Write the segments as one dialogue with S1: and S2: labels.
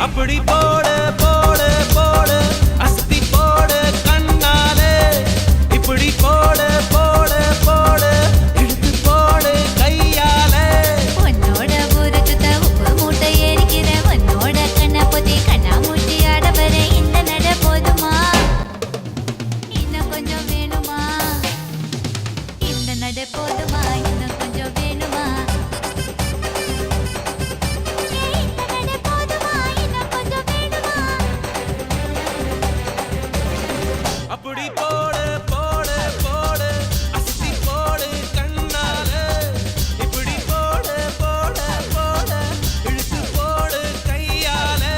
S1: அப்படி போடு போடு போடு அஸ்தி போடு கண்ணாலே இப்படி போடு போடு போடு இழுத்து போடு கையாலே
S2: உன்னோட ஊருக்கு உப்பு மூட்டை ஏறிக்கிற உன்னோட கண்ண பொத்தி கண்ணா மூட்டி ஆட வர இந்த நட போதுமா இன்னும் கொஞ்சம் வேணுமா இந்த நட போதுமா இன்னும் கொஞ்சம் வேணுமா
S1: அப்படி போடு போடு போடு அஸ்தி போடு கண்ணாலே இப்படி போடு போடு போடு இழுத்து போடு கையாலே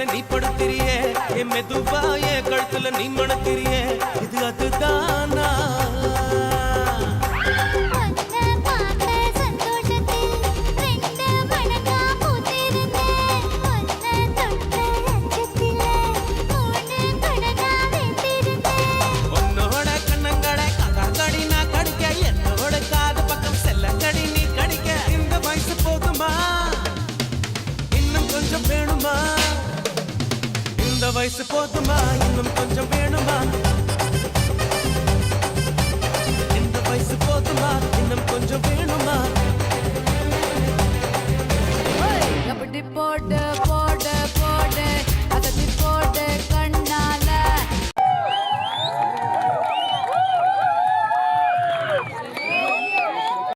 S1: நீ படுத்திரியே என் மெதுவா என் கழுத்துல நீ மணத்திரியே இது அதுதானா உன்னோட கண்ணங்களை கதாங்கடி நான் கடிக்க என்னோட காது பக்கம் செல்லங்கடி நீ கடிக்க இந்த வயசு போதுமா இன்னும் கொஞ்சம் வேணுமா இந்த வயசு போதுமா இன்னும் கொஞ்சம் வேணுமா இந்த வயசு போதுமா இன்னும் கொஞ்சம் வேணுமா
S2: அப்படி போட்டு